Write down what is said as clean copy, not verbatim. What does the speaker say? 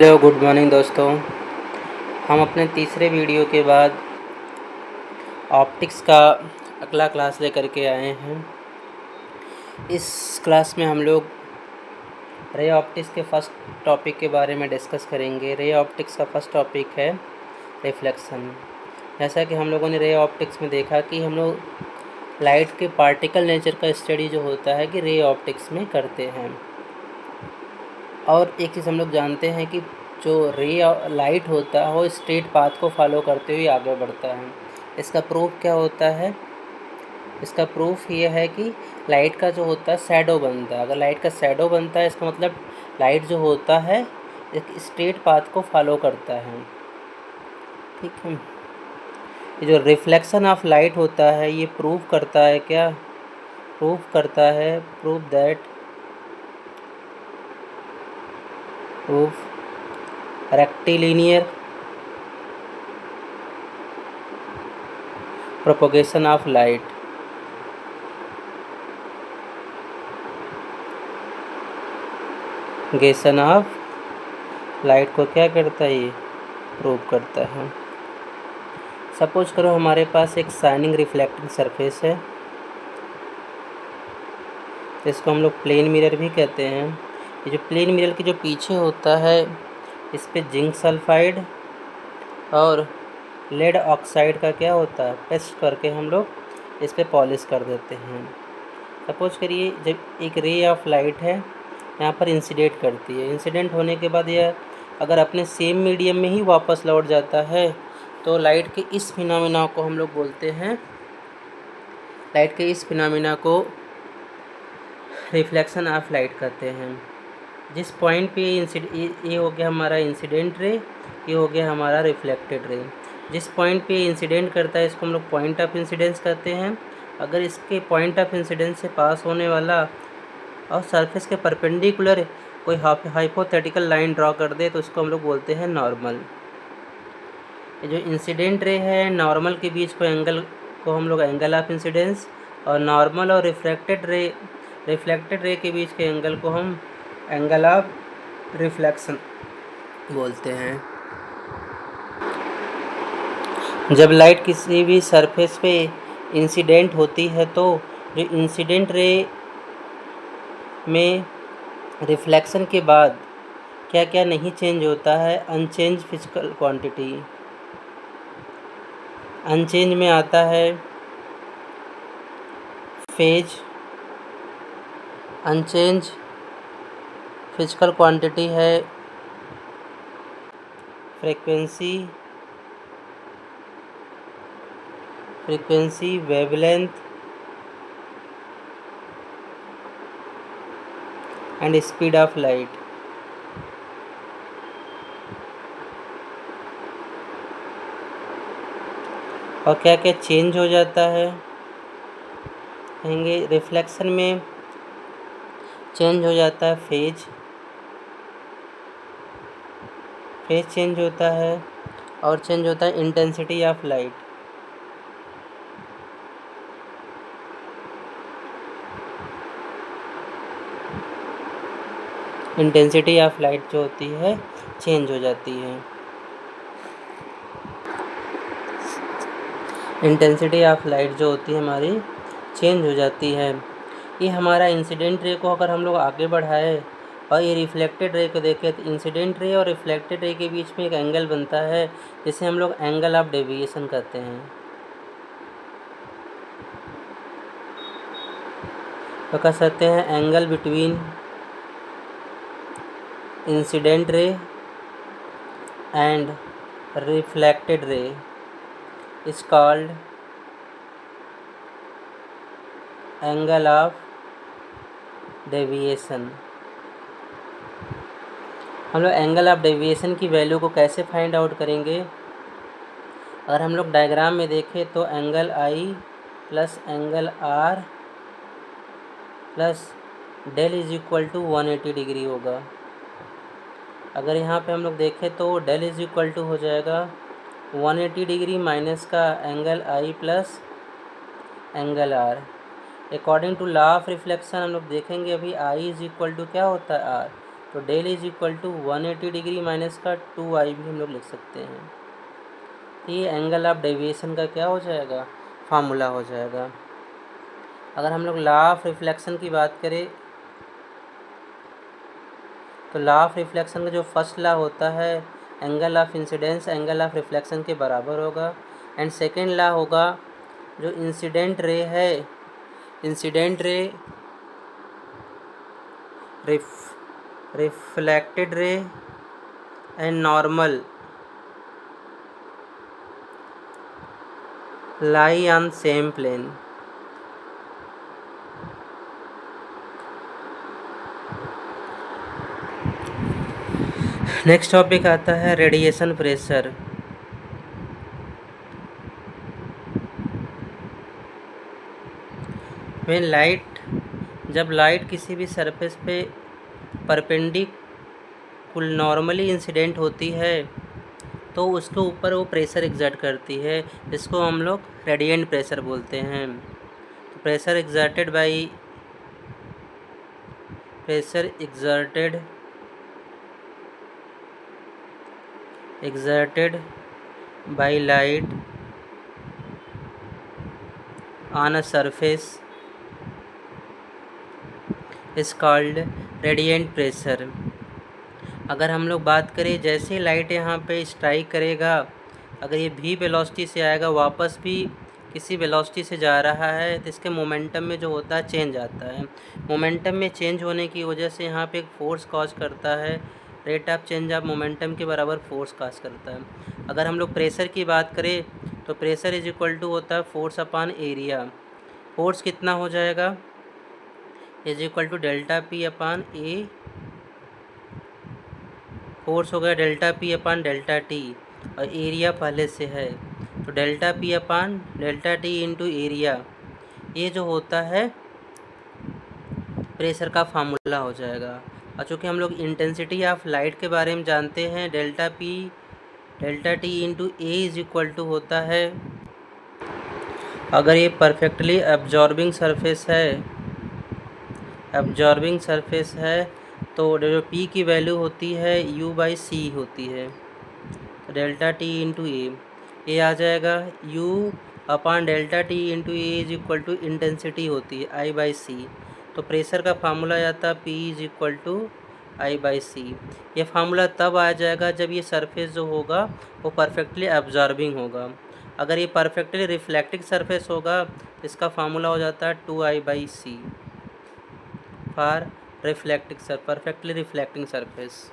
Hello good morning दोस्तों। हम अपने तीसरे वीडियो के बाद ऑप्टिक्स का अगला क्लास लेकर के आए हैं। इस क्लास में हम लोग रे ऑप्टिक्स के फर्स्ट टॉपिक के बारे में डिस्कस करेंगे। रे ऑप्टिक्स का फर्स्ट टॉपिक है रिफ्लेक्शन। जैसा कि हम लोगों ने रे ऑप्टिक्स में देखा कि हम लोग लाइट के पार्टिकल नेचर का स्टडी जो होता है कि रे ऑप्टिक्स में करते हैं। और एक चीज़ हम लोग जानते हैं कि जो लाइट होता है वो स्ट्रेट पाथ को फॉलो करते हुए आगे बढ़ता है। इसका प्रूफ क्या होता है? इसका प्रूफ ये है कि लाइट का जो होता है शैडो बनता है। अगर लाइट का शैडो बनता है इसका मतलब लाइट जो होता है एक स्ट्रेट पाथ को फॉलो करता है। ठीक है। ये जो रिफ्लेक्शन ऑफ लाइट होता है ये प्रूफ करता है क्या? Proof rectilinear propagation of light. गेशन ऑफ लाइट को क्या करता है? ये प्रूव करता है। सपोज करो हमारे पास एक शाइनिंग रिफ्लेक्टिंग सरफेस है, इसको हम लोग प्लेन मिरर भी कहते हैं। ये जो प्लेन मिरर के जो पीछे होता है इस पे जिंक सल्फाइड और लेड ऑक्साइड का क्या होता है पेस्ट करके हम लोग इस पे पॉलिश कर देते हैं। सपोज करिए जब एक रे ऑफ लाइट है यहाँ पर इंसिडेंट करती है, इंसिडेंट होने के बाद यह अगर अपने सेम मीडियम में ही वापस लौट जाता है तो लाइट के इस फिनोमेना को हम लोग बोलते हैं, लाइट के इस फिनोमेना को रिफ्लेक्शन ऑफ लाइट कहते हैं। जिस पॉइंट पे ये हो गया हमारा इंसिडेंट रे, ये हो गया हमारा रिफ्लेक्टेड रे। जिस पॉइंट पे इंसिडेंट करता है इसको हम लोग पॉइंट ऑफ इंसिडेंस कहते हैं। अगर इसके पॉइंट ऑफ इंसिडेंस से पास होने वाला और सरफेस के परपेंडिकुलर कोई हाइपोथेटिकल लाइन ड्रॉ कर दे तो इसको हम लोग बोलते हैं नॉर्मल। ये जो इंसिडेंट रे है नॉर्मल के बीच को एंगल को हम लोग एंगल ऑफ इंसिडेंस, और नॉर्मल और रिफ्लेक्टेड रे के बीच के एंगल को हम एंगल ऑफ रिफ्लेक्शन बोलते हैं। जब लाइट किसी भी सरफेस पे इंसिडेंट होती है तो जो इंसिडेंट रे में रिफ्लेक्शन के बाद क्या क्या नहीं चेंज होता है? Unchange physical quantity. अनचेंज में आता है फेज, अनचेंज फिजिकल क्वांटिटी है frequency, wavelength and speed of light. और क्या क्या चेंज हो जाता है? कहेंगे रिफ्लेक्शन में चेंज हो जाता है फेज चेंज होता है, और चेंज होता है intensity of light. Intensity of light जो होती है चेंज हो जाती है। इंटेंसिटी ऑफ लाइट जो होती है हमारी चेंज हो जाती है। ये हमारा इंसिडेंट रे को अगर हम लोग आगे बढ़ाए और ये रिफ्लेक्टेड रे को देखें तो इंसिडेंट रे और रिफ्लेक्टेड रे के बीच में एक एंगल बनता है जिसे हम लोग एंगल ऑफ डेविएशन कहते हैं। तो कह सकते हैं angle between incident ray and reflected ray is called angle of deviation. हम लोग एंगल ऑफ डेविएशन की वैल्यू को कैसे फाइंड आउट करेंगे? अगर हम लोग डायग्राम में देखें तो angle I plus angle R plus del is equal to 180 degree होगा। अगर यहाँ पे हम लोग देखें तो डेल इज इक्वल टू हो जाएगा 180 डिग्री माइनस का angle I plus angle R. According to law of reflection हम लोग देखेंगे अभी आई इज इक्वल टू क्या होता है आर, तो del is equal to 180 degree minus का 2i भी हम लोग लिख सकते हैं। ये एंगल ऑफ डेविएशन का क्या हो जाएगा, फार्मूला हो जाएगा। अगर हम लोग लॉ ऑफ रिफ्लेक्शन की बात करें तो लॉ ऑफ रिफ्लेक्शन का जो फर्स्ट लॉ होता है, angle of incidence angle of reflection के बराबर होगा। एंड सेकेंड लॉ होगा जो इंसिडेंट रे है, incident ray reflected ray and normal lie on same plane. Next topic आता है रेडिएशन प्रेशर। व्हेन लाइट, जब लाइट किसी भी सरफेस पे परपेंडिकुलर नॉर्मली इंसिडेंट होती है तो उसके ऊपर वो प्रेशर एग्जर्ट करती है, जिसको हम लोग रेडिएंट प्रेशर बोलते हैं। तो pressure exerted by light on a surface is called radiant pressure। अगर हम लोग बात करें, जैसे लाइट यहाँ पे स्ट्राइक करेगा, अगर ये भी वेलोसिटी से आएगा, वापस भी किसी वेलोसिटी से जा रहा है, तो इसके मोमेंटम में जो होता है चेंज आता है। मोमेंटम में चेंज होने की वजह से यहाँ पे एक फोर्स कॉज करता है, rate of change of momentum के बराबर फोर्स कॉज करता है। अगर हम लोग प्रेशर की बात करें तो प्रेशर इज इक्वल टू होता है फोर्स अपॉन एरिया। फोर्स कितना हो जाएगा, is equal to delta P upon A, force हो गया delta P upon delta T, और एरिया पहले से है तो delta P upon delta T into area, ये जो होता है प्रेशर का फार्मूला हो जाएगा। और चूँकि हम लोग इंटेंसिटी ऑफ लाइट के बारे में जानते हैं, delta T into A is equal to होता है, अगर ये परफेक्टली एब्जॉर्बिंग सरफेस है तो जो पी की वैल्यू होती है u बाई सी होती है, तो डेल्टा टी इंटू ए आ जाएगा, u upon delta T into A is equal to intensity होती है आई बाई सी। तो प्रेशर का फार्मूला आता है P is equal to I by C. ये फार्मूला तब आ जाएगा जब ये सरफेस जो होगा वो परफेक्टली एब्जॉर्बिंग होगा। अगर ये परफेक्टली रिफ्लेक्टिंग सरफेस होगा तो इसका फार्मूला हो जाता है 2I/C for perfectly reflecting surface.